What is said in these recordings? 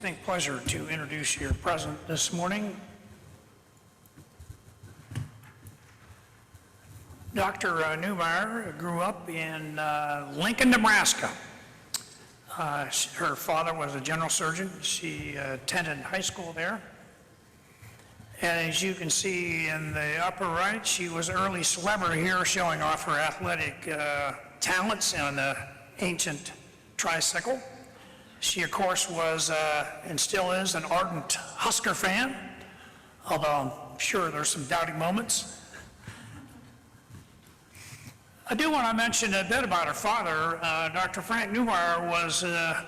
Distinct pleasure to introduce your president this morning. Dr. Neumayer grew up in Lincoln, Nebraska. Her father was a general surgeon. She attended high school there. And as you can see in the upper right, she was an early celebrity here, showing off her athletic talents on the ancient tricycle. She, of course, was and still is an ardent Husker fan, although I'm sure there's some doubting moments. I do want to mention a bit about her father. Dr. Frank Neumayer was a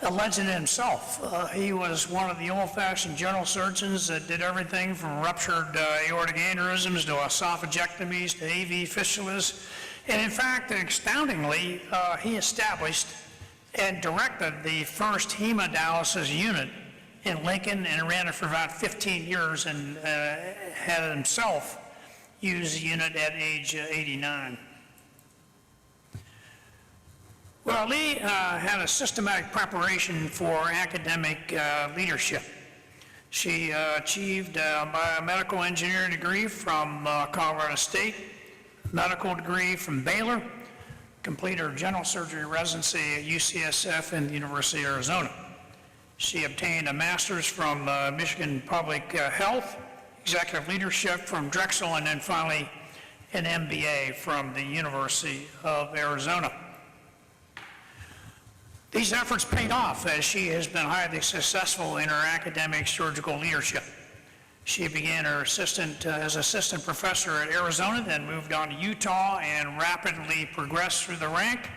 legend himself. He was one of the old-fashioned general surgeons that did everything from ruptured aortic aneurysms to esophagectomies to AV fistulas. And in fact, astoundingly, he established and directed the first hemodialysis unit in Lincoln and ran it for about 15 years and had himself used the unit at age 89. Well, Leigh had a systematic preparation for academic leadership. She achieved a biomedical engineering degree from Colorado State, medical degree from Baylor, completed her general surgery residency at UCSF and the University of Arizona. She obtained a master's from Michigan Public Health, executive leadership from Drexel, and then finally an MBA from the University of Arizona. These efforts paid off as she has been highly successful in her academic surgical leadership. She began her as assistant professor at Arizona, then moved on to Utah and rapidly progressed through the rank,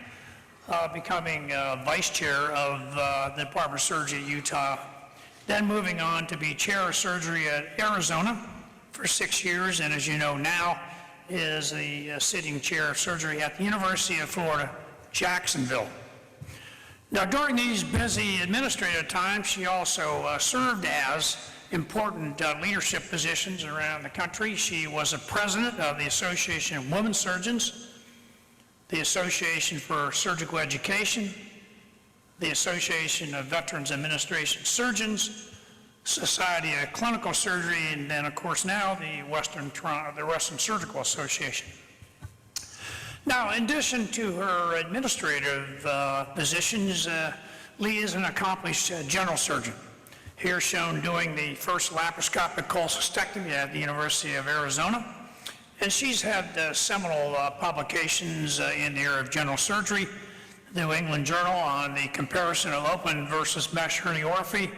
becoming vice chair of the Department of Surgery at Utah, then moving on to be chair of surgery at Arizona for 6 years, and as you know now, is the sitting chair of surgery at the University of Florida, Jacksonville. Now, during these busy administrative times, she also served as important leadership positions around the country. She was a president of the Association of Women Surgeons, the Association for Surgical Education, the Association of Veterans Administration Surgeons, Society of Clinical Surgery, and then, of course, now the Western Surgical Association. Now, in addition to her administrative positions, Leigh is an accomplished general surgeon. Here shown doing the first laparoscopic cholecystectomy at the University of Arizona. And she's had seminal publications in the area of general surgery, the New England Journal on the comparison of open versus mesh herniorrhaphy,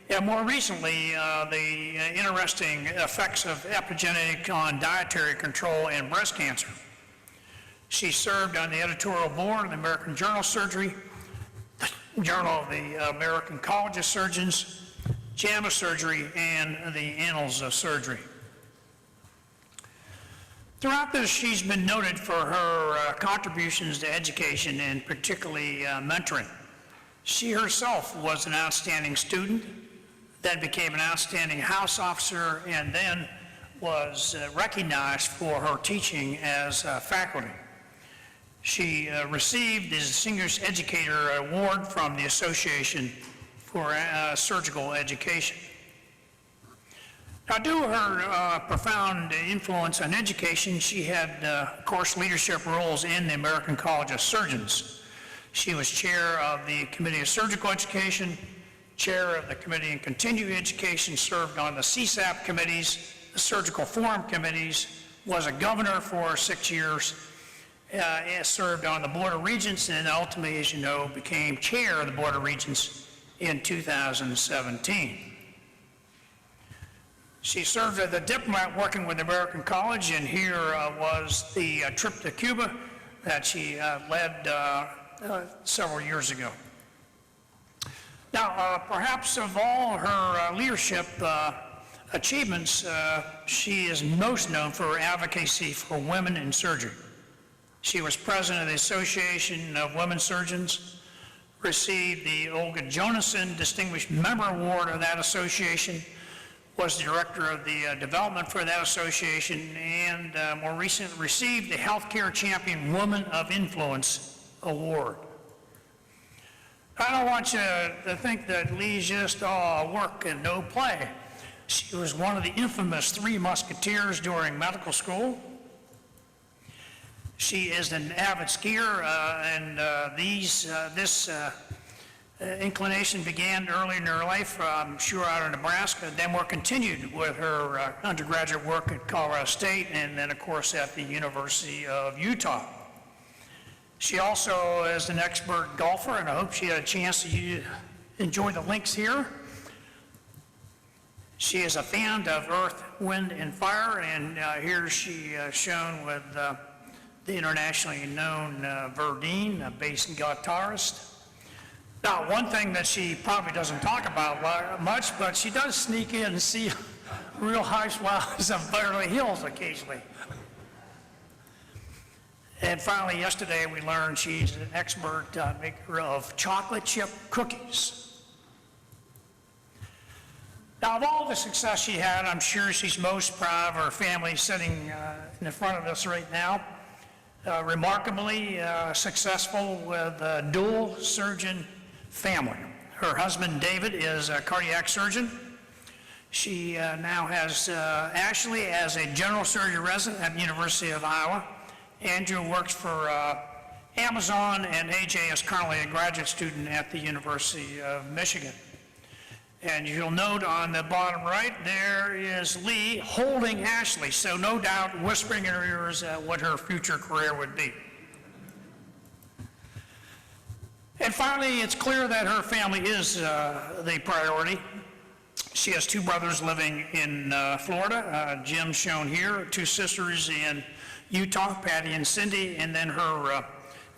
and more recently, the interesting effects of epigenetic on dietary control and breast cancer. She served on the editorial board of the American Journal of Surgery, the Journal of the American College of Surgeons, JAMA Surgery, and the Annals of Surgery. Throughout this, she's been noted for her contributions to education and particularly mentoring. She herself was an outstanding student, then became an outstanding house officer, and then was recognized for her teaching as faculty. She received the Distinguished Educator Award from the Association for Surgical Education. Now, due to her profound influence on education, she had, of course, leadership roles in the American College of Surgeons. She was chair of the Committee of Surgical Education, chair of the Committee on Continuing Education, served on the CSAP committees, the Surgical Forum committees, was a governor for 6 years, served on the Board of Regents, and ultimately, as you know, became chair of the Board of Regents in 2017. She served as a diplomat working with the American College, and here was the trip to Cuba that she led several years ago. Now, perhaps of all her leadership achievements, she is most known for her advocacy for women in surgery. She was president of the Association of Women Surgeons, received the Olga Jonassen Distinguished Member Award of that association, was the director of the development for that association, and more recently received the Healthcare Champion Woman of Influence Award. I don't want you to think that Leigh's just all work and no play. She was one of the infamous Three Musketeers during medical school. She is an avid skier, and this inclination began early in her life, I'm sure out of Nebraska, then were continued with her undergraduate work at Colorado State, and then, of course, at the University of Utah. She also is an expert golfer, and I hope she had a chance to enjoy the links here. She is a fan of Earth, Wind, and Fire, and here she is shown with the internationally known Verdine, a bass guitarist. Now, one thing that she probably doesn't talk about much, but she does sneak in and see real high swells of Beverly Hills occasionally. And finally, yesterday we learned she's an expert maker of chocolate chip cookies. Now, of all the success she had, I'm sure she's most proud of her family sitting in front of us right now. Remarkably successful with a dual surgeon family. Her husband, David, is a cardiac surgeon. She now has Ashley as a general surgery resident at the University of Iowa. Andrew works for Amazon, and AJ is currently a graduate student at the University of Michigan. And you'll note on the bottom right, there is Leigh holding Ashley, so no doubt whispering in her ears what her future career would be. And finally, it's clear that her family is the priority. She has two brothers living in Florida, Jim shown here, two sisters in Utah, Patty and Cindy, and then her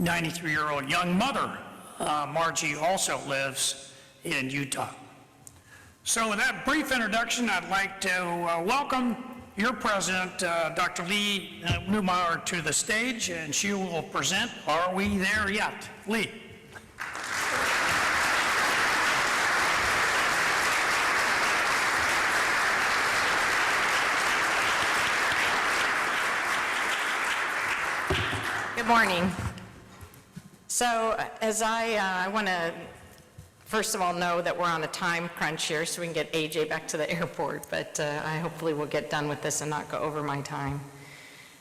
93-year-old young mother, Margie, also lives in Utah. So with that brief introduction, I'd like to welcome your president, Dr. Leigh Neumayer, to the stage, and she will present Are We There Yet? Leigh. Good morning. So as I want to first of all know that we're on a time crunch here so we can get AJ back to the airport, but I hopefully will get done with this and not go over my time.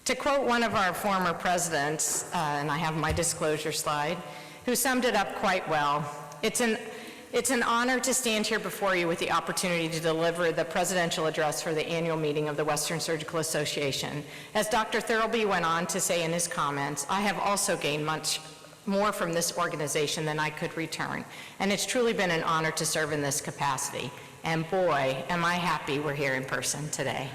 To quote one of our former presidents, and I have my disclosure slide, who summed it up quite well, it's an honor to stand here before you with the opportunity to deliver the presidential address for the annual meeting of the Western Surgical Association. As Dr. Thirlby went on to say in his comments, I have also gained much more from this organization than I could return, and it's truly been an honor to serve in this capacity. And boy, am I happy we're here in person today.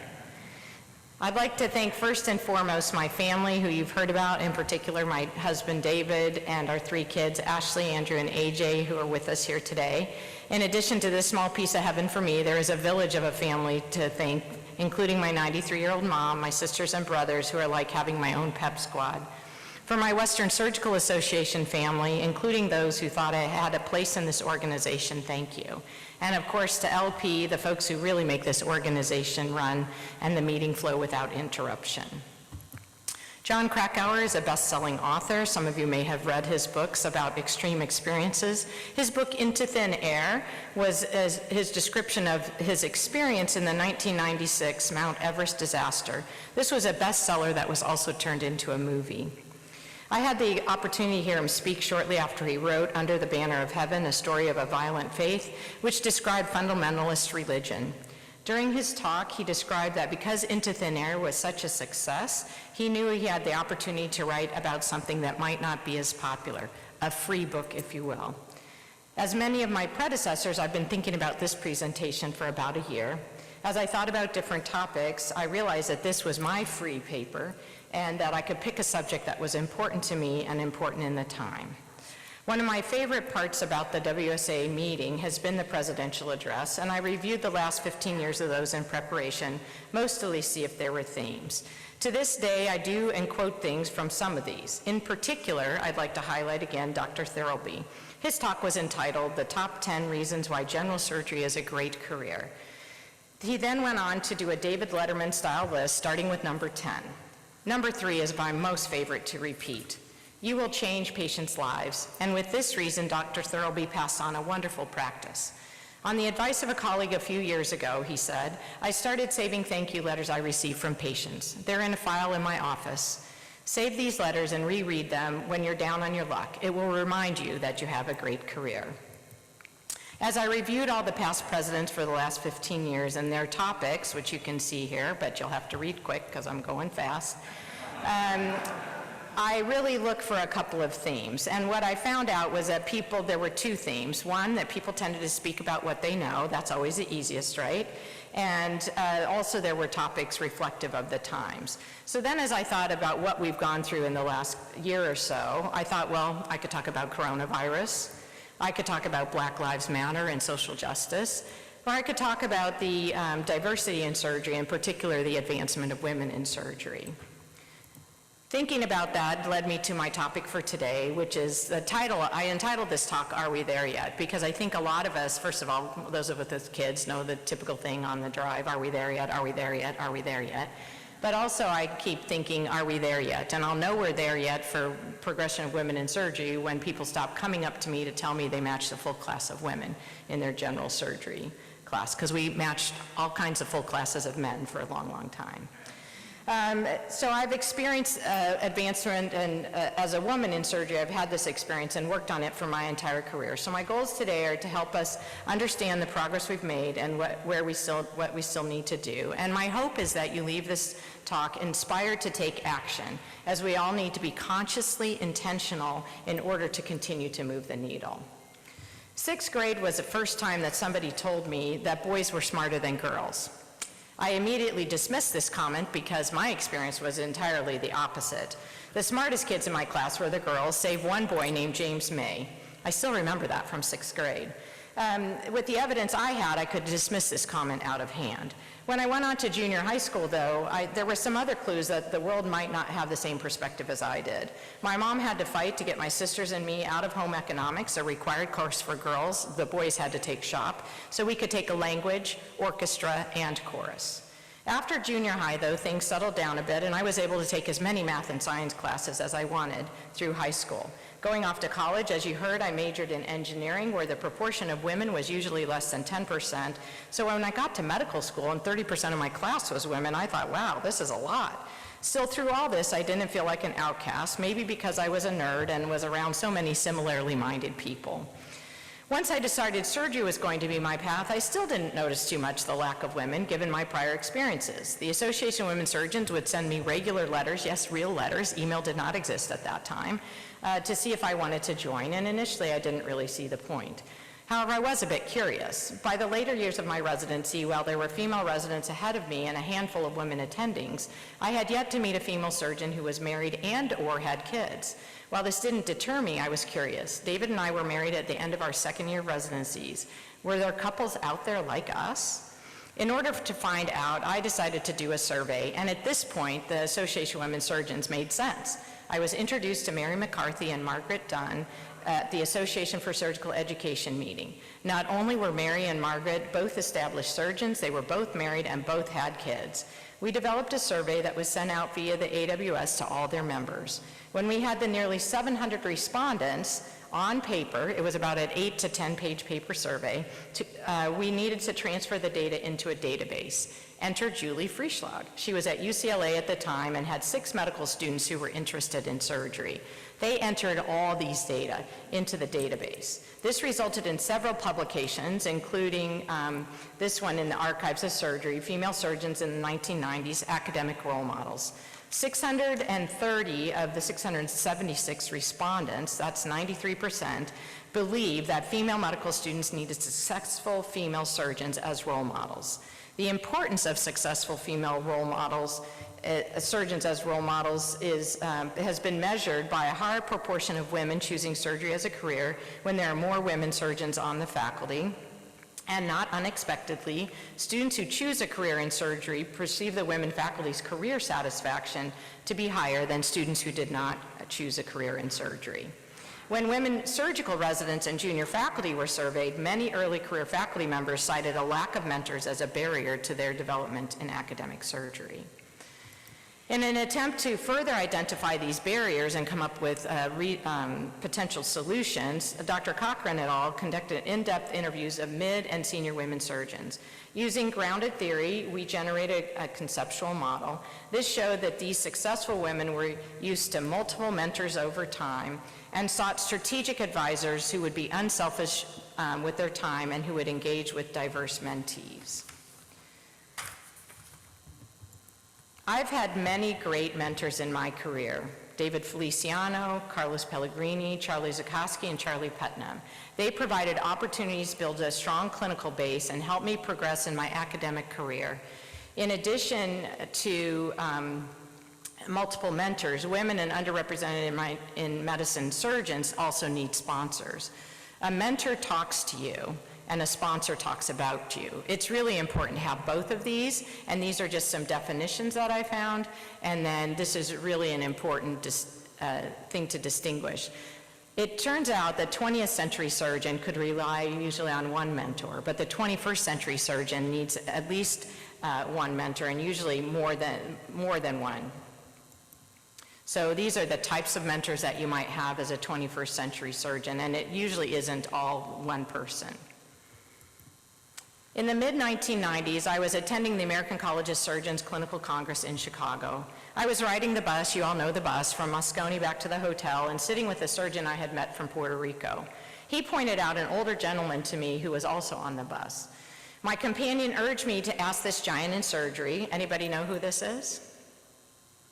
I'd like to thank first and foremost my family, who you've heard about, in particular my husband David and our three kids, Ashley, Andrew, and AJ, who are with us here today. In addition to this small piece of heaven for me, there is a village of a family to thank, including my 93-year-old mom, my sisters and brothers, who are like having my own pep squad. For my Western Surgical Association family, including those who thought I had a place in this organization, thank you. And of course to LP, the folks who really make this organization run and the meeting flow without interruption. John Krakauer is a best-selling author. Some of you may have read his books about extreme experiences. His book, Into Thin Air, was his description of his experience in the 1996 Mount Everest disaster. This was a bestseller that was also turned into a movie. I had the opportunity to hear him speak shortly after he wrote Under the Banner of Heaven, a story of a violent faith, which described fundamentalist religion. During his talk, he described that because Into Thin Air was such a success, he knew he had the opportunity to write about something that might not be as popular, a free book, if you will. As many of my predecessors, I've been thinking about this presentation for about a year. As I thought about different topics, I realized that this was my free paper, and that I could pick a subject that was important to me and important in the time. One of my favorite parts about the WSA meeting has been the presidential address, and I reviewed the last 15 years of those in preparation, mostly to see if there were themes. To this day, I do and quote things from some of these. In particular, I'd like to highlight again Dr. Thirlby. His talk was entitled, The Top 10 Reasons Why General Surgery is a Great Career. He then went on to do a David Letterman style list, starting with number 10. Number 3 is my most favorite to repeat. You will change patients' lives, and with this reason, Dr. Thirlby passed on a wonderful practice. On the advice of a colleague a few years ago, he said, I started saving thank you letters I received from patients. They're in a file in my office. Save these letters and reread them when you're down on your luck. It will remind you that you have a great career. As I reviewed all the past presidents for the last 15 years and their topics, which you can see here, but you'll have to read quick because I'm going fast, I really look for a couple of themes. And what I found out was that there were two themes. One, that people tended to speak about what they know. That's always the easiest, right? And also there were topics reflective of the times. So then as I thought about what we've gone through in the last year or so, I thought, well, I could talk about coronavirus. I could talk about Black Lives Matter and social justice. Or I could talk about the diversity in surgery, in particular the advancement of women in surgery. Thinking about that led me to my topic for today, which is the title. I entitled this talk, Are We There Yet? Because I think a lot of us, first of all, those of us with kids know the typical thing on the drive, are we there yet, are we there yet, are we there yet? But also I keep thinking, are we there yet? And I'll know we're there yet for progression of women in surgery when people stop coming up to me to tell me they match the full class of women in their general surgery class, because we matched all kinds of full classes of men for a long, long time. So I've experienced advancement, and as a woman in surgery, I've had this experience and worked on it for my entire career. So my goals today are to help us understand the progress we've made and what we still need to do. And my hope is that you leave this talk inspired to take action, as we all need to be consciously intentional in order to continue to move the needle. Sixth grade was the first time that somebody told me that boys were smarter than girls. I immediately dismissed this comment because my experience was entirely the opposite. The smartest kids in my class were the girls, save one boy named James May. I still remember that from sixth grade. With the evidence I had, I could dismiss this comment out of hand. When I went on to junior high school, though, there were some other clues that the world might not have the same perspective as I did. My mom had to fight to get my sisters and me out of home economics, a required course for girls. The boys had to take shop, so we could take a language, orchestra, and chorus. After junior high, though, things settled down a bit, and I was able to take as many math and science classes as I wanted through high school. Going off to college, as you heard, I majored in engineering, where the proportion of women was usually less than 10%. So when I got to medical school and 30% of my class was women, I thought, wow, this is a lot. Still, through all this, I didn't feel like an outcast, maybe because I was a nerd and was around so many similarly minded people. Once I decided surgery was going to be my path, I still didn't notice too much the lack of women, given my prior experiences. The Association of Women Surgeons would send me regular letters, yes, real letters, email did not exist at that time, to see if I wanted to join, and initially I didn't really see the point. However, I was a bit curious. By the later years of my residency, while there were female residents ahead of me and a handful of women attendings, I had yet to meet a female surgeon who was married and/or had kids. While this didn't deter me, I was curious. David and I were married at the end of our second year of residencies. Were there couples out there like us? In order to find out, I decided to do a survey, and at this point, the Association of Women Surgeons made sense. I was introduced to Mary McCarthy and Margaret Dunn at the Association for Surgical Education meeting. Not only were Mary and Margaret both established surgeons, they were both married and both had kids. We developed a survey that was sent out via the AWS to all their members. When we had the nearly 700 respondents on paper, it was about an 8 to 10 page paper survey, we needed to transfer the data into a database. Enter Julie Frischlag. She was at UCLA at the time and had 6 medical students who were interested in surgery. They entered all these data into the database. This resulted in several publications, including this one in the Archives of Surgery, Female Surgeons in the 1990s, Academic Role Models. 630 of the 676 respondents, that's 93%, believe that female medical students needed successful female surgeons as role models. The importance of successful female role models, surgeons as role models, has been measured by a higher proportion of women choosing surgery as a career when there are more women surgeons on the faculty. And not unexpectedly, students who choose a career in surgery perceive the women faculty's career satisfaction to be higher than students who did not choose a career in surgery. When women surgical residents and junior faculty were surveyed, many early career faculty members cited a lack of mentors as a barrier to their development in academic surgery. In an attempt to further identify these barriers and come up with potential solutions, Dr. Cochran et al. Conducted in-depth interviews of mid and senior women surgeons. Using grounded theory, we generated a conceptual model. This showed that these successful women were used to multiple mentors over time and sought strategic advisors who would be unselfish with their time and who would engage with diverse mentees. I've had many great mentors in my career: David Feliciano, Carlos Pellegrini, Charlie Zukoski, and Charlie Putnam. They provided opportunities to build a strong clinical base and helped me progress in my academic career. In addition to multiple mentors, women and underrepresented in medicine surgeons also need sponsors. A mentor talks to you, and a sponsor talks about you. It's really important to have both of these, and these are just some definitions that I found, and then this is really an important thing to distinguish. It turns out that 20th century surgeon could rely usually on one mentor, but the 21st century surgeon needs at least one mentor, and usually more than one. So these are the types of mentors that you might have as a 21st century surgeon, and it usually isn't all one person. In the mid-1990s, I was attending the American College of Surgeons Clinical Congress in Chicago. I was riding the bus, you all know the bus, from Moscone back to the hotel and sitting with a surgeon I had met from Puerto Rico. He pointed out an older gentleman to me who was also on the bus. My companion urged me to ask this giant in surgery, anybody know who this is?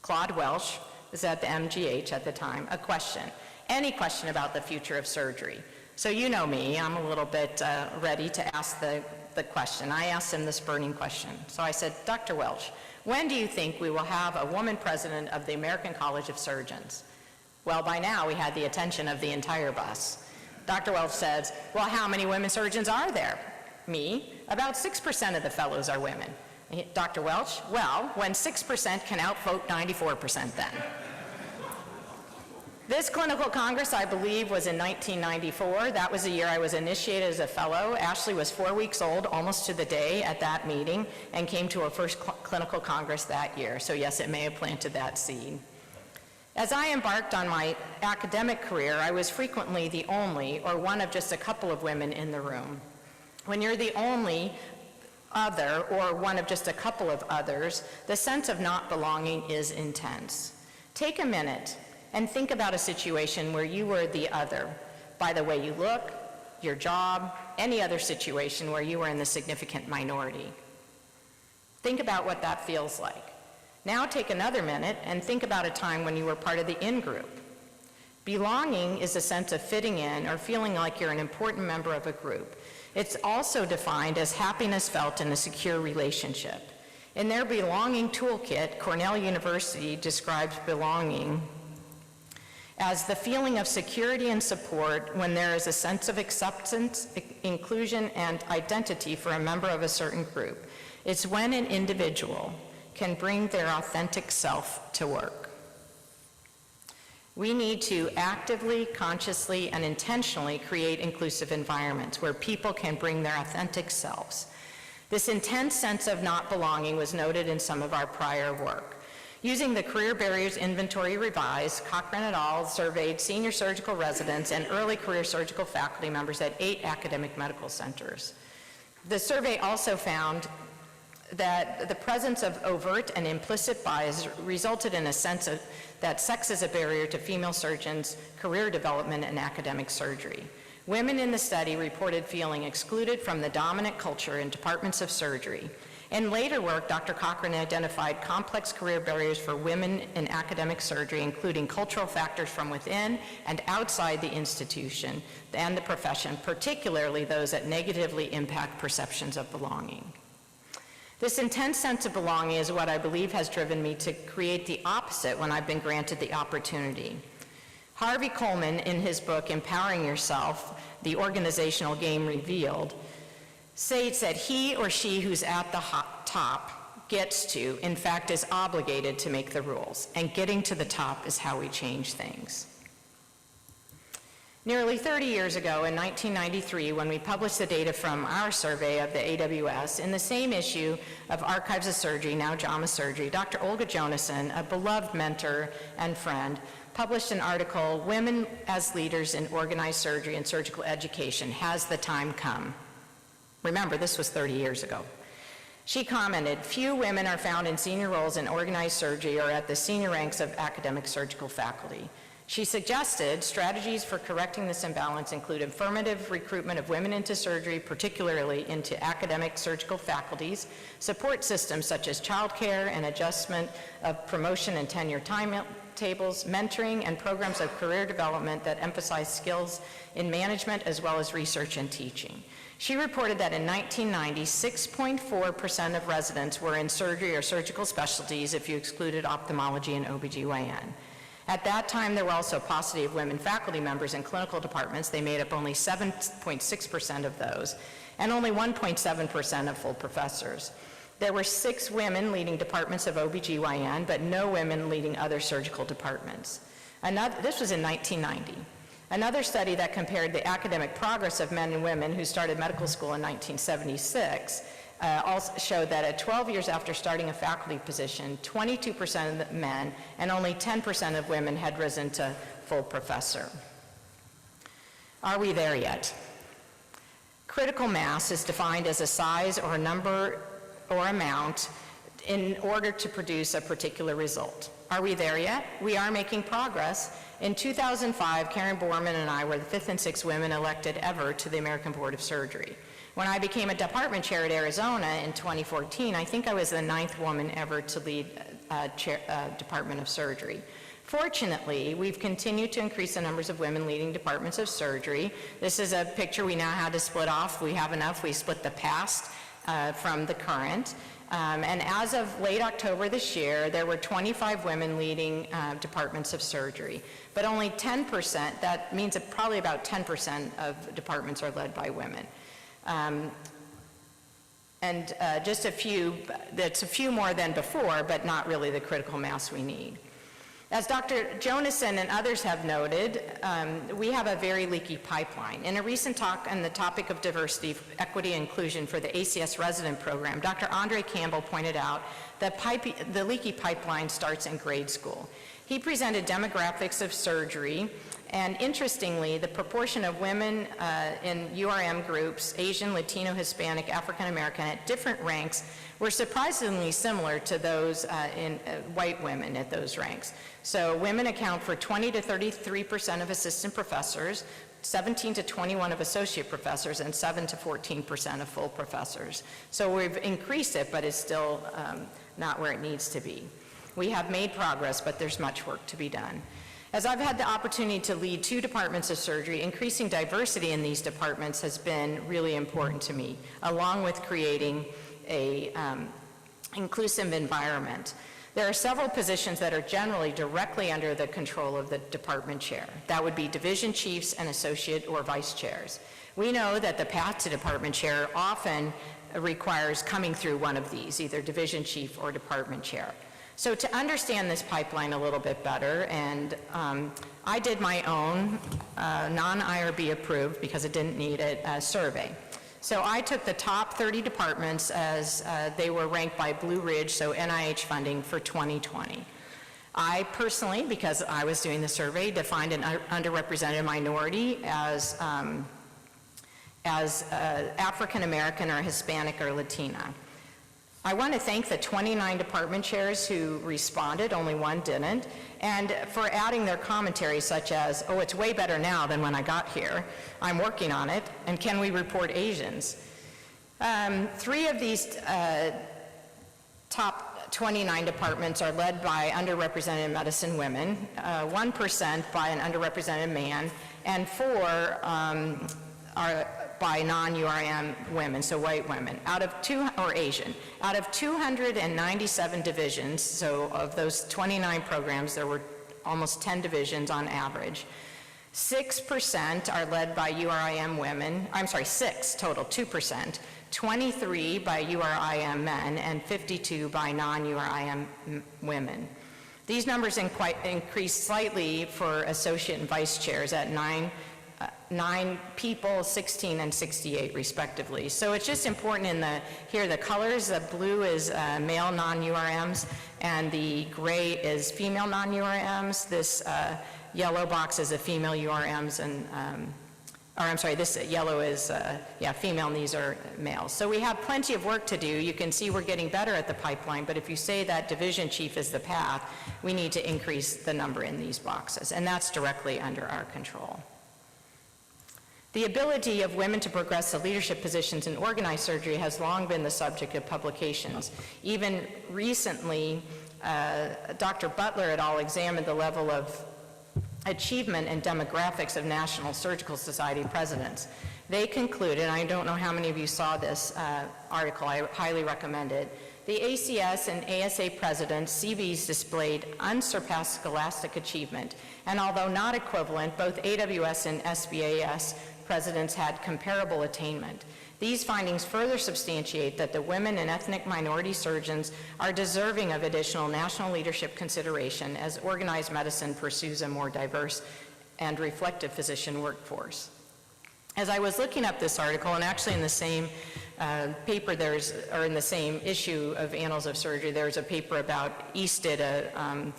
Claude Welsh was at the MGH at the time, a question, any question about the future of surgery. So you know me, I'm a little bit ready to ask the question. I asked him this burning question. So I said, Dr. Welsh, when do you think we will have a woman president of the American College of Surgeons? Well, by now we had the attention of the entire bus. Dr. Welsh says, well, how many women surgeons are there? Me, about 6% of the fellows are women. Dr. Welsh, well, when 6% can outvote 94% then. This clinical congress, I believe, was in 1994. That was the year I was initiated as a fellow. Ashley was 4 weeks old, almost to the day, at that meeting, and came to her first clinical congress that year. So yes, it may have planted that seed. As I embarked on my academic career, I was frequently the only, or one of just a couple of women in the room. When you're the only other, or one of just a couple of others, the sense of not belonging is intense. Take a minute and think about a situation where you were the other, by the way you look, your job, any other situation where you were in the significant minority. Think about what that feels like. Now take another minute and think about a time when you were part of the in-group. Belonging is a sense of fitting in or feeling like you're an important member of a group. It's also defined as happiness felt in a secure relationship. In their belonging toolkit, Cornell University describes belonging as the feeling of security and support when there is a sense of acceptance, inclusion, and identity for a member of a certain group. It's when an individual can bring their authentic self to work. We need to actively, consciously, and intentionally create inclusive environments where people can bring their authentic selves. This intense sense of not belonging was noted in some of our prior work. Using the Career Barriers Inventory Revised, Cochran et al. Surveyed senior surgical residents and early career surgical faculty members at 8 academic medical centers. The survey also found that the presence of overt and implicit bias resulted in a sense that sex is a barrier to female surgeons' career development in academic surgery. Women in the study reported feeling excluded from the dominant culture in departments of surgery. In later work, Dr. Cochran identified complex career barriers for women in academic surgery, including cultural factors from within and outside the institution and the profession, particularly those that negatively impact perceptions of belonging. This intense sense of belonging is what I believe has driven me to create the opposite when I've been granted the opportunity. Harvey Coleman, in his book, Empowering Yourself, The Organizational Game Revealed, states that he or she who's at the top gets to, in fact, is obligated to make the rules, and getting to the top is how we change things. Nearly 30 years ago, in 1993, when we published the data from our survey of the AWS, in the same issue of Archives of Surgery, now JAMA Surgery, Dr. Olga Jonassen, a beloved mentor and friend, published an article, Women as Leaders in Organized Surgery and Surgical Education, Has the Time Come? Remember, this was 30 years ago. She commented, few women are found in senior roles in organized surgery or at the senior ranks of academic surgical faculty. She suggested strategies for correcting this imbalance include affirmative recruitment of women into surgery, particularly into academic surgical faculties, support systems such as childcare and adjustment of promotion and tenure timetables, mentoring, and programs of career development that emphasize skills in management as well as research and teaching. She reported that in 1990, 6.4% of residents were in surgery or surgical specialties if you excluded ophthalmology and OBGYN. At that time, there were also a paucity of women faculty members in clinical departments. They made up only 7.6% of those, and only 1.7% of full professors. There were 6 women leading departments of OBGYN, but no women leading other surgical departments. This was in 1990. Another study that compared the academic progress of men and women who started medical school in 1976 also showed that at 12 years after starting a faculty position, 22% of the men and only 10% of women had risen to full professor. Are we there yet? Critical mass is defined as a size or a number or amount in order to produce a particular result. Are we there yet? We are making progress. In 2005, Karen Borman and I were the 5th and 6th women elected ever to the American Board of Surgery. When I became a department chair at Arizona in 2014, I think I was the 9th woman ever to lead Department of Surgery. Fortunately, we've continued to increase the numbers of women leading departments of surgery. This is a picture we now had to split off. We have enough. We split the past from the current. And as of late October this year, there were 25 women leading departments of surgery. But only 10%, that means that probably about 10% of departments are led by women. Just a few, that's a few more than before, but not really the critical mass we need. As Dr. Jonassen and others have noted, we have a very leaky pipeline. In a recent talk on the topic of diversity, equity, and inclusion for the ACS resident program, Dr. Andre Campbell pointed out that the leaky pipeline starts in grade school. He presented demographics of surgery, and interestingly, the proportion of women in URM groups, Asian, Latino, Hispanic, African American, at different ranks were surprisingly similar to those in white women at those ranks. So women account for 20 to 33% of assistant professors, 17 to 21 of associate professors, and 7 to 14% of full professors. So we've increased it, but it's still not where it needs to be. We have made progress, but there's much work to be done. As I've had the opportunity to lead 2 departments of surgery, increasing diversity in these departments has been really important to me, along with creating a inclusive environment. There are several positions that are generally directly under the control of the department chair. That would be division chiefs and associate or vice chairs. We know that the path to department chair often requires coming through one of these, either division chief or department chair. So to understand this pipeline a little bit better, and I did my own non-IRB approved, because it didn't need it, survey. So I took the top 30 departments as they were ranked by Blue Ridge, so NIH funding for 2020. I personally, because I was doing the survey, defined an underrepresented minority as African American or Hispanic or Latina. I want to thank the 29 department chairs who responded, only one didn't, and for adding their commentary such as, oh, it's way better now than when I got here, I'm working on it, and can we report Asians? 3 of these top 29 departments are led by underrepresented medicine women, 1% by an underrepresented man, and 4 are by non-URM women, so white women, or Asian. Out of 297 divisions, so of those 29 programs, there were almost 10 divisions on average. 6% are led by URIM women, 6 total, 2%, 23 by URIM men, and 52 by non-URIM women. These numbers increased slightly for associate and vice chairs at 9 9 people, 16 and 68 respectively. So it's just important here the colors, the blue is male non-URMs and the gray is female non-URMs. This yellow box is a female URMs and, or I'm sorry, this yellow is, female and these are males. So we have plenty of work to do. You can see we're getting better at the pipeline, but if you say that division chief is the path, we need to increase the number in these boxes, and that's directly under our control. The ability of women to progress to leadership positions in organized surgery has long been the subject of publications. Even recently, Dr. Butler et al. Examined the level of achievement and demographics of National Surgical Society presidents. They concluded, I don't know how many of you saw this article, I highly recommend it, the ACS and ASA presidents, CVs displayed unsurpassed scholastic achievement, and although not equivalent, both AWS and SBAS presidents had comparable attainment. These findings further substantiate that the women and ethnic minority surgeons are deserving of additional national leadership consideration as organized medicine pursues a more diverse and reflective physician workforce. As I was looking up this article, and actually in the same paper or in the same issue of Annals of Surgery, there's a paper about East did a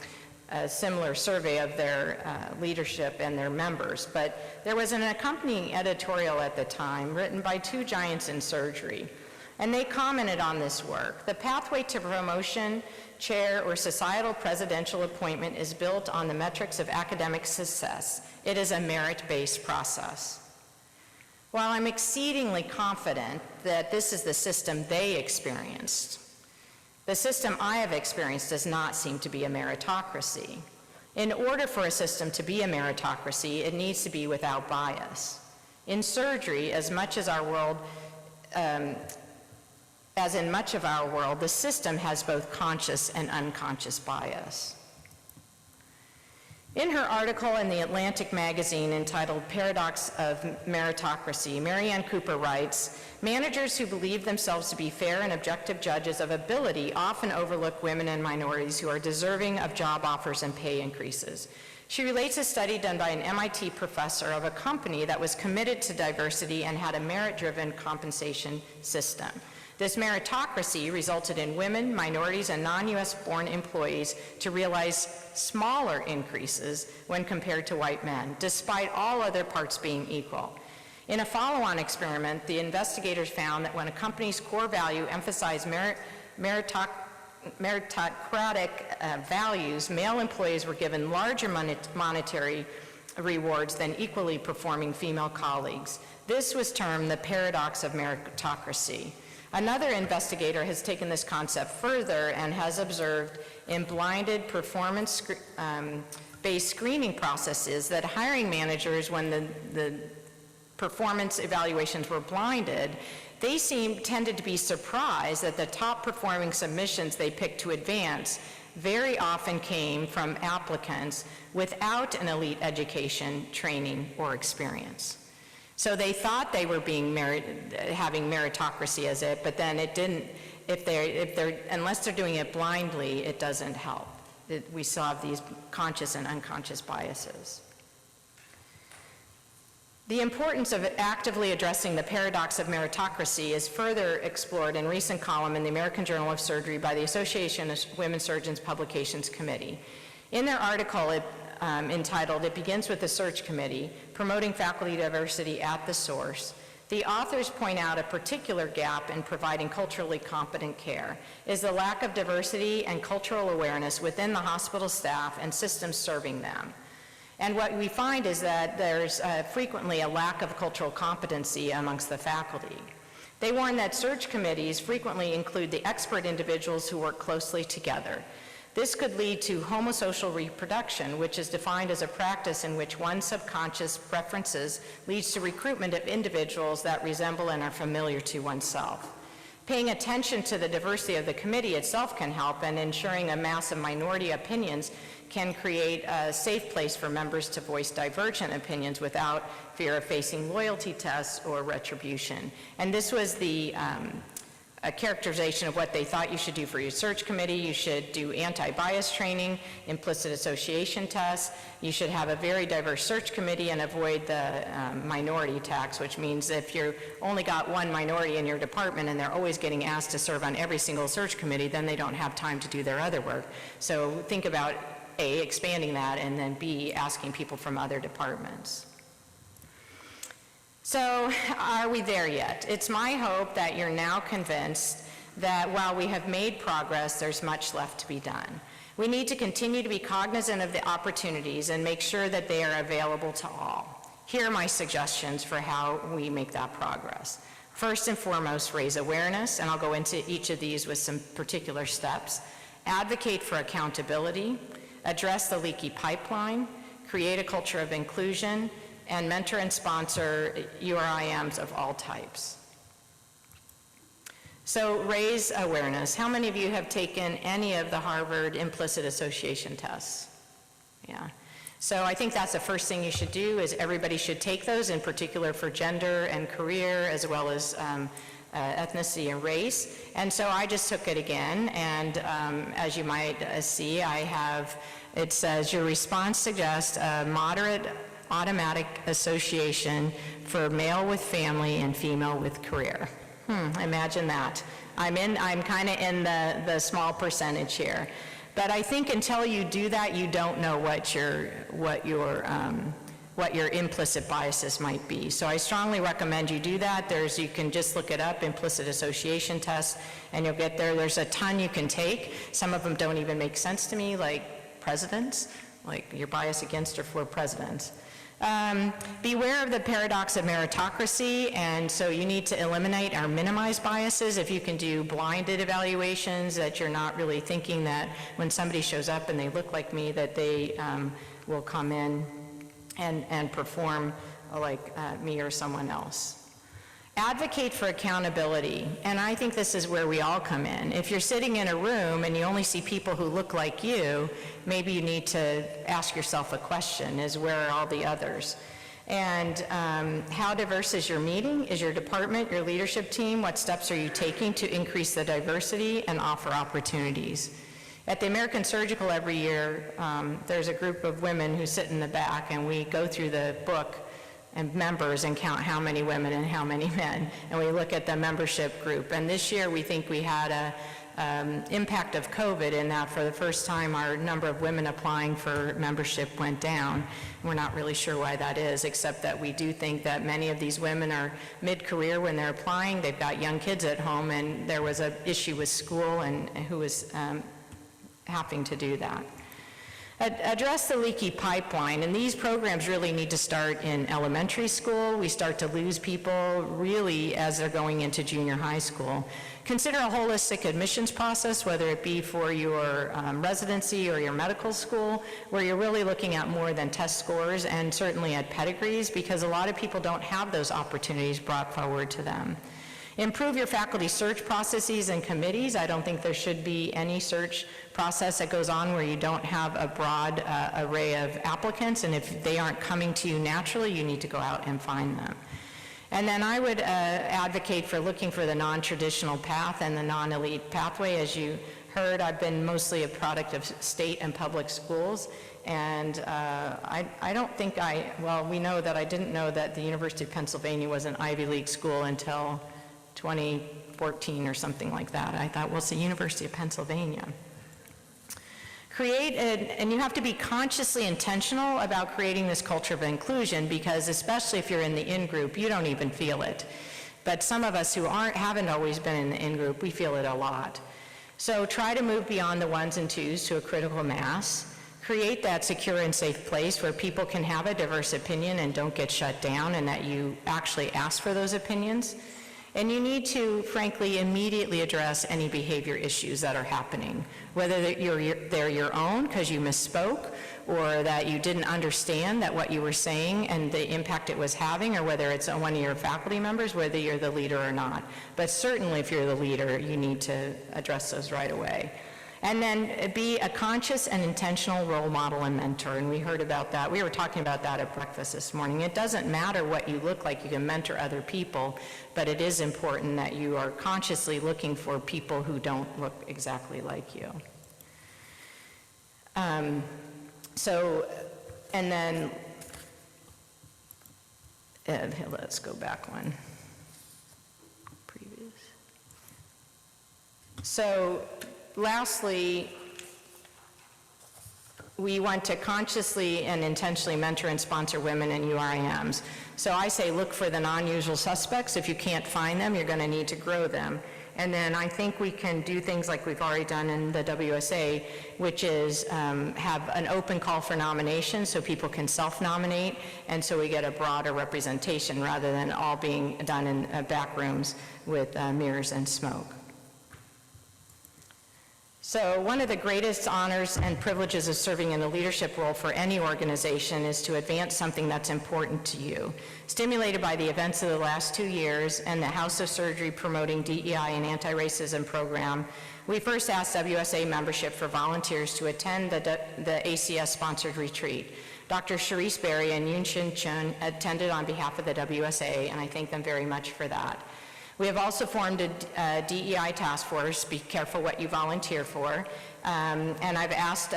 similar survey of their leadership and their members, but there was an accompanying editorial at the time written by 2 giants in surgery, and they commented on this work. The pathway to promotion, chair, or societal presidential appointment is built on the metrics of academic success. It is a merit-based process. While I'm exceedingly confident that this is the system they experienced, the system I have experienced does not seem to be a meritocracy. In order for a system to be a meritocracy, it needs to be without bias. In surgery, as in much of our world, the system has both conscious and unconscious bias. In her article in The Atlantic magazine entitled Paradox of Meritocracy, Mary Ann Cooper writes, managers who believe themselves to be fair and objective judges of ability often overlook women and minorities who are deserving of job offers and pay increases. She relates a study done by an MIT professor of a company that was committed to diversity and had a merit-driven compensation system. This meritocracy resulted in women, minorities, and non-US born employees to realize smaller increases when compared to white men, despite all other parts being equal. In a follow-on experiment, the investigators found that when a company's core value emphasized meritocratic values, male employees were given larger monetary rewards than equally performing female colleagues. This was termed the paradox of meritocracy. Another investigator has taken this concept further and has observed in blinded performance-based screening processes that hiring managers, when the performance evaluations were blinded, they tended to be surprised that the top performing submissions they picked to advance very often came from applicants without an elite education, training, or experience. So they thought they were having meritocracy as it, but then it didn't. Unless they're doing it blindly, it doesn't help. We still have these conscious and unconscious biases. The importance of actively addressing the paradox of meritocracy is further explored in a recent column in the American Journal of Surgery by the Association of Women Surgeons Publications Committee. In their article, entitled "It Begins with the Search Committee, Promoting Faculty Diversity at the Source," the authors point out a particular gap in providing culturally competent care is the lack of diversity and cultural awareness within the hospital staff and systems serving them. And what we find is that there's frequently a lack of cultural competency amongst the faculty. They warn that search committees frequently include the expert individuals who work closely together. This could lead to homosocial reproduction, which is defined as a practice in which one's subconscious preferences leads to recruitment of individuals that resemble and are familiar to oneself. Paying attention to the diversity of the committee itself can help, and ensuring a mass of minority opinions can create a safe place for members to voice divergent opinions without fear of facing loyalty tests or retribution. And this was the a characterization of what they thought you should do for your search committee. You should do anti-bias training, implicit association tests. You should have a very diverse search committee and avoid the minority tax, which means if you're only got one minority in your department and they're always getting asked to serve on every single search committee, then they don't have time to do their other work. So think about A, expanding that, and then B, asking people from other departments. So are we there yet? It's my hope that you're now convinced that while we have made progress, there's much left to be done. We need to continue to be cognizant of the opportunities and make sure that they are available to all. Here are my suggestions for how we make that progress. First and foremost, raise awareness, and I'll go into each of these with some particular steps. Advocate for accountability, address the leaky pipeline, create a culture of inclusion, and mentor and sponsor URIMs of all types. So raise awareness. How many of you have taken any of the Harvard implicit association tests? Yeah. So I think that's the first thing you should do, is everybody should take those, in particular for gender and career, as well as ethnicity and race. And so I just took it again, and as you might see, it says your response suggests a moderate automatic association for male with family and female with career. Imagine that. I'm kind of in the small percentage here. But I think until you do that, you don't know what your implicit biases might be. So I strongly recommend you do that. You can just look it up, implicit association tests, and you'll get there. There's a ton you can take. Some of them don't even make sense to me, like presidents, like your bias against or for presidents. Beware of the paradox of meritocracy, and so you need to eliminate or minimize biases. If you can do blinded evaluations, that you're not really thinking that when somebody shows up and they look like me, that they will come in and perform like me or someone else. Advocate for accountability, and I think this is where we all come in. If you're sitting in a room and you only see people who look like you, maybe you need to ask yourself a question, is where are all the others? And how diverse is your meeting? Is your department, your leadership team? What steps are you taking to increase the diversity and offer opportunities? At the American Surgical every year, there's a group of women who sit in the back, and we go through the book and members and count how many women and how many men, and we look at the membership group. And this year we think we had a impact of COVID in that for the first time our number of women applying for membership went down. We're not really sure why that is, except that we do think that many of these women are mid-career when they're applying. They've got young kids at home, and there was an issue with school and who was having to do that. Address the leaky pipeline, and these programs really need to start in elementary school. We start to lose people really as they're going into junior high school. Consider a holistic admissions process, whether it be for your residency or your medical school, where you're really looking at more than test scores and certainly at pedigrees, because a lot of people don't have those opportunities brought forward to them. Improve your faculty search processes and committees. I don't think there should be any search process that goes on where you don't have a broad array of applicants, and if they aren't coming to you naturally, you need to go out and find them. And then I would advocate for looking for the non-traditional path and the non-elite pathway. As you heard, I've been mostly a product of state and public schools, and I don't think well, we know that I didn't know that the University of Pennsylvania was an Ivy League school until 2014 or something like that. I thought, well, it's the University of Pennsylvania. And you have to be consciously intentional about creating this culture of inclusion, because especially if you're in the in-group, you don't even feel it. But some of us who haven't always been in the in-group, we feel it a lot. So try to move beyond the ones and twos to a critical mass. Create that secure and safe place where people can have a diverse opinion and don't get shut down, and that you actually ask for those opinions. And you need to, frankly, immediately address any behavior issues that are happening, whether they're your own because you misspoke, or that you didn't understand that what you were saying and the impact it was having, or whether it's one of your faculty members, whether you're the leader or not. But certainly if you're the leader, you need to address those right away. And then be a conscious and intentional role model and mentor. And we heard about that. We were talking about that at breakfast this morning. It doesn't matter what you look like. You can mentor other people, but it is important that you are consciously looking for people who don't look exactly like you. And then, let's go back one. Previous. So lastly, we want to consciously and intentionally mentor and sponsor women in URIMs. So I say look for the non-usual suspects. If you can't find them, you're going to need to grow them. And then I think we can do things like we've already done in the WSA, which is have an open call for nomination so people can self-nominate, and so we get a broader representation rather than all being done in back rooms with mirrors and smoke. So one of the greatest honors and privileges of serving in a leadership role for any organization is to advance something that's important to you. Stimulated by the events of the last 2 years and the House of Surgery promoting DEI and anti-racism program, we first asked WSA membership for volunteers to attend the ACS-sponsored retreat. Dr. Sharice Berry and Yoon-Shin Chun attended on behalf of the WSA, and I thank them very much for that. We have also formed a DEI task force, be careful what you volunteer for, and I've asked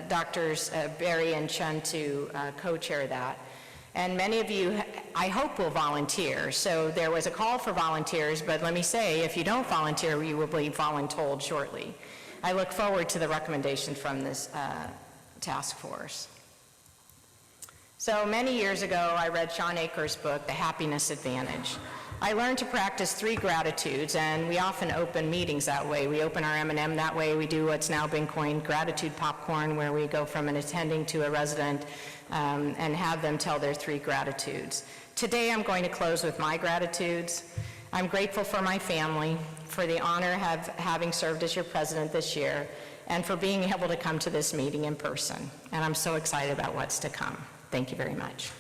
Drs. Berry and Chun to co-chair that. And many of you, I hope, will volunteer. So there was a call for volunteers, but let me say, if you don't volunteer, you will be voluntold shortly. I look forward to the recommendation from this task force. So many years ago, I read Sean Akers' book, The Happiness Advantage. I learned to practice 3 gratitudes, and we often open meetings that way. We open our M&M that way. We do what's now been coined gratitude popcorn, where we go from an attending to a resident and have them tell their 3 gratitudes. Today, I'm going to close with my gratitudes. I'm grateful for my family, for the honor of having served as your president this year, and for being able to come to this meeting in person. And I'm so excited about what's to come. Thank you very much.